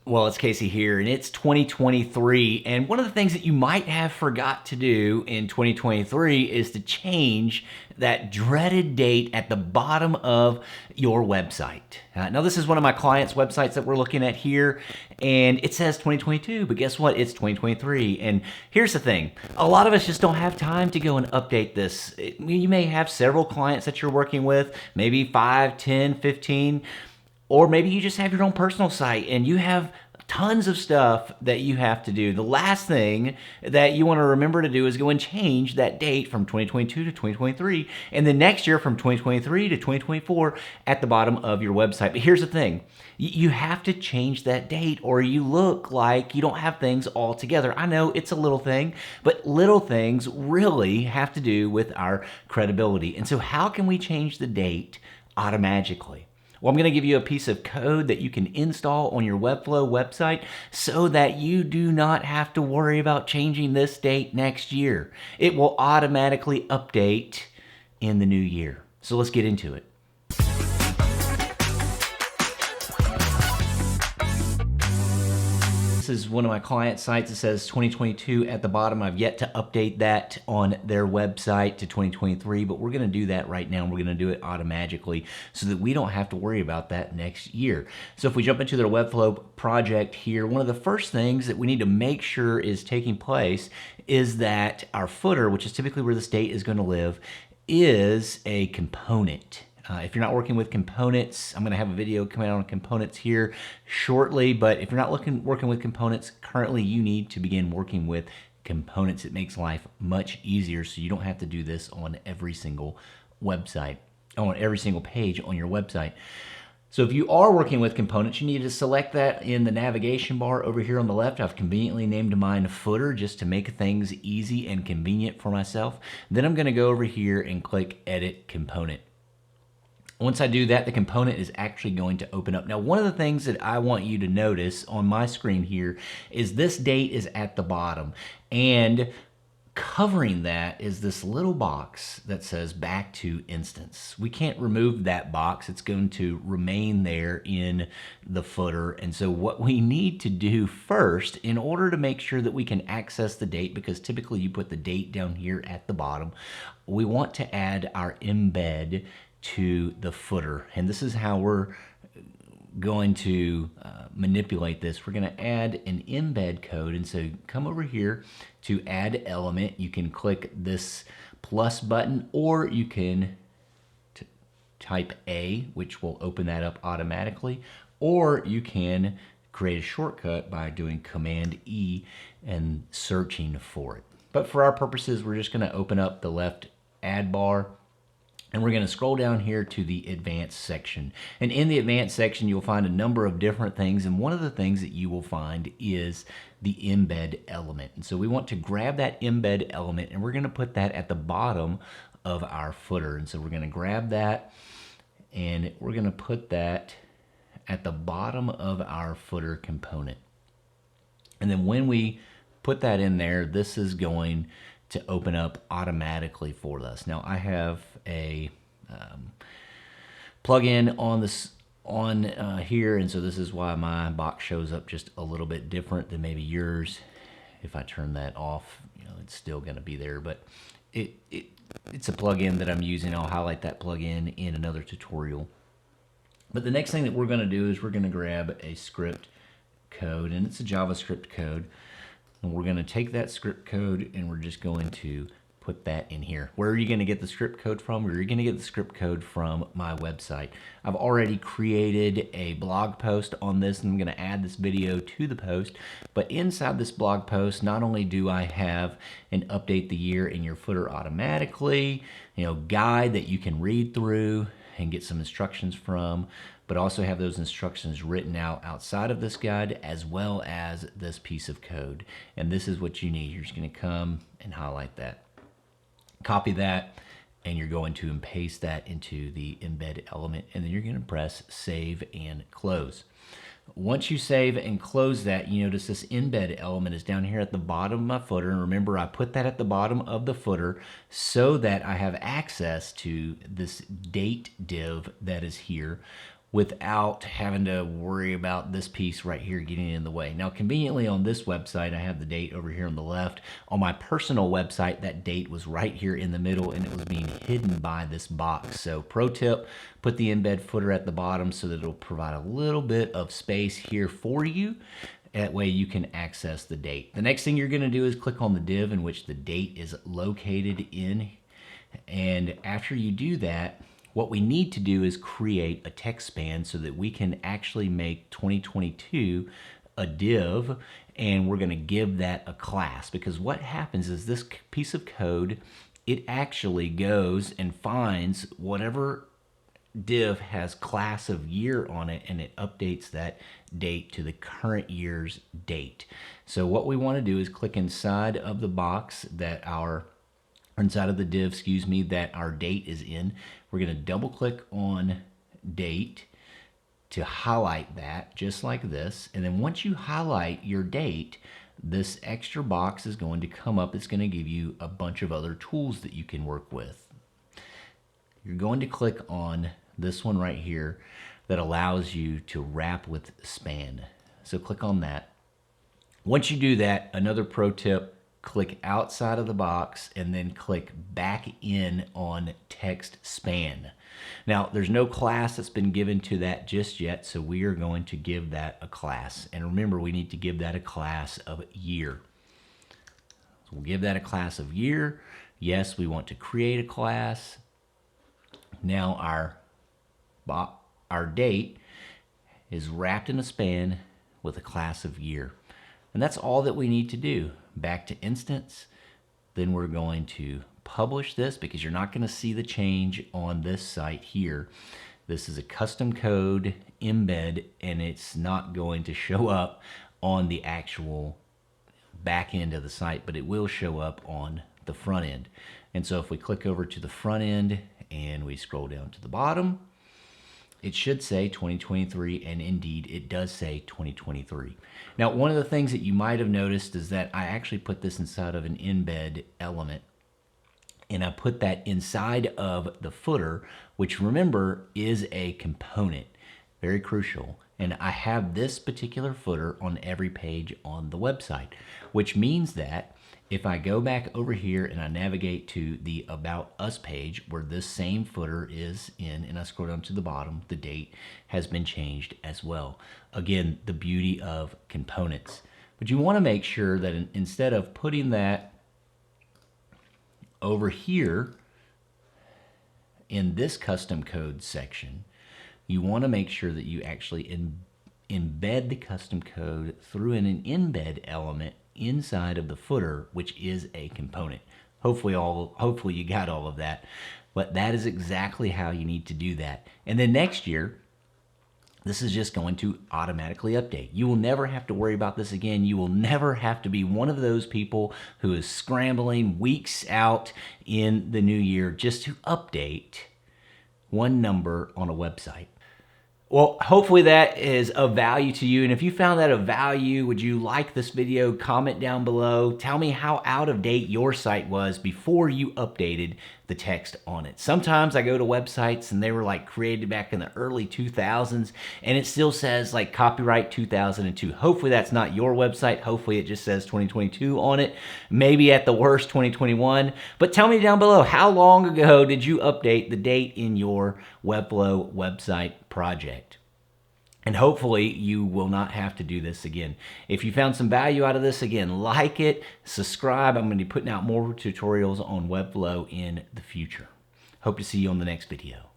Well, it's Casey here, and it's 2023. And one of the things that you might have forgot to do in 2023 is to change that dreaded date at the bottom of your website. Now, this is one of my clients' websites that we're looking at here, and it says 2022, but guess what? It's 2023. And here's the thing. A lot of us just don't have time to go and update this. You may have several clients that you're working with, maybe 5, 10, 15. Or maybe you just have your own personal site and you have tons of stuff that you have to do. The last thing that you want to remember to do is go and change that date from 2022 to 2023, and then next year from 2023 to 2024 at the bottom of your website. But here's the thing. You have to change that date or you look like you don't have things all together. I know it's a little thing, but little things really have to do with our credibility. And so how can we change the date automatically? Well, I'm going to give you a piece of code that you can install on your Webflow website so that you do not have to worry about changing this date next year. It will automatically update in the new year. So let's get into it. This is one of my client sites. It says 2022 at the bottom. I've yet to update that on their website to 2023, but we're going to do that right now. We're going to do it automatically so that we don't have to worry about that next year. So if we jump into their Webflow project here, one of the first things that we need to make sure is taking place is that our footer, which is typically where this date is going to live, is a component. If you're not working with components, I'm going to have a video coming out on components here shortly, but if you're not working with components currently, you need to begin working with components. It makes life much easier so you don't have to do this on every single website, on every single page on your website. So if you are working with components, you need to select that in the navigation bar over here on the left. I've conveniently named mine footer just to make things easy and convenient for myself. Then I'm going to go over here and click Edit Component. Once I do that, the component is actually going to open up. Now, one of the things that I want you to notice on my screen here is this date is at the bottom, and covering that is this little box that says back to instance. We can't remove that box. It's going to remain there in the footer. And so what we need to do first in order to make sure that we can access the date, because typically you put the date down here at the bottom, we want to add our embed to the footer. And this is how we're going to manipulate this. We're going to add an embed code. And so come over here to add element. You can click this plus button, or you can type A, which will open that up automatically, or you can create a shortcut by doing Command E and searching for it. But for our purposes, we're just going to open up the left add bar, and we're going to scroll down here to the advanced section. And in the advanced section, you'll find a number of different things. And one of the things that you will find is the embed element. And so we want to grab that embed element, and we're going to put that at the bottom of our footer. And so we're going to grab that, and we're going to put that at the bottom of our footer component. And then when we put that in there, this is going to open up automatically for us. Now I have a plugin on this here, and so this is why my box shows up just a little bit different than maybe yours. If I turn that off, it's still going to be there, but it's a plugin that I'm using. I'll highlight that plugin in another tutorial. But the next thing that we're going to do is we're going to grab a script code, and it's a JavaScript code. And we're going to take that script code and we're just going to put that in here. Where are you going to get the script code from? You're going to get the script code from my website. I've already created a blog post on this, and I'm going to add this video to the post. But inside this blog post, not only do I have an update the year in your footer automatically, guide that you can read through and get some instructions from, but also have those instructions written out outside of this guide as well as this piece of code. And this is what you need. You're just going to come and highlight that, copy that, and you're going to paste that into the embed element, and then you're going to press save and close. Once you save and close that, you notice this embed element is down here at the bottom of my footer. And remember, I put that at the bottom of the footer so that I have access to this date div that is here. without having to worry about this piece right here getting in the way. Now, conveniently on this website, I have the date over here on the left. On my personal website, that date was right here in the middle and it was being hidden by this box. So pro tip, put the embed footer at the bottom so that it'll provide a little bit of space here for you. That way you can access the date. The next thing you're gonna do is click on the div in which the date is located in. And after you do that, what we need to do is create a text span so that we can actually make 2022 a div, and we're gonna give that a class, because what happens is this piece of code, it actually goes and finds whatever div has class of year on it, and it updates that date to the current year's date. So what we want to do is click inside of the box that inside of the div, excuse me, that our date is in. We're going to double click on date to highlight that just like this. And then once you highlight your date, this extra box is going to come up. It's going to give you a bunch of other tools that you can work with. You're going to click on this one right here that allows you to wrap with span. So click on that. Once you do that, another pro tip, click outside of the box and then click back in on text span. Now, there's no class that's been given to that just yet, so we are going to give that a class. And remember, we need to give that a class of year. So we'll give that a class of year. Yes, we want to create a class. Now our date is wrapped in a span with a class of year. And that's all that we need to do. Back to instance, then we're going to publish this because you're not going to see the change on this site here. This is a custom code embed and it's not going to show up on the actual back end of the site, but it will show up on the front end. And so if we click over to the front end and we scroll down to the bottom, it should say 2023, and indeed it does say 2023. Now, one of the things that you might have noticed is that I actually put this inside of an embed element, and I put that inside of the footer, which remember is a component, very crucial. And I have this particular footer on every page on the website, which means that if I go back over here and I navigate to the About Us page where this same footer is in, and I scroll down to the bottom, the date has been changed as well. Again, the beauty of components. But you want to make sure that instead of putting that over here in this custom code section, you want to make sure that you actually embed the custom code through an embed element inside of the footer, which is a component. Hopefully you got all of that, but that is exactly how you need to do that. And then next year, this is just going to automatically update. You will never have to worry about this again. You will never have to be one of those people who is scrambling weeks out in the new year just to update one number on a website. Well, hopefully that is of value to you. And if you found that of value, would you like this video? Comment down below. Tell me how out of date your site was before you updated the text on it. Sometimes I go to websites and they were like created back in the early 2000s and it still says like copyright 2002. Hopefully that's not your website. Hopefully it just says 2022 on it. Maybe at the worst 2021. But tell me down below, how long ago did you update the date in your Webflow website project? And hopefully you will not have to do this again. If you found some value out of this, again, like it, subscribe. I'm going to be putting out more tutorials on Webflow in the future. Hope to see you on the next video.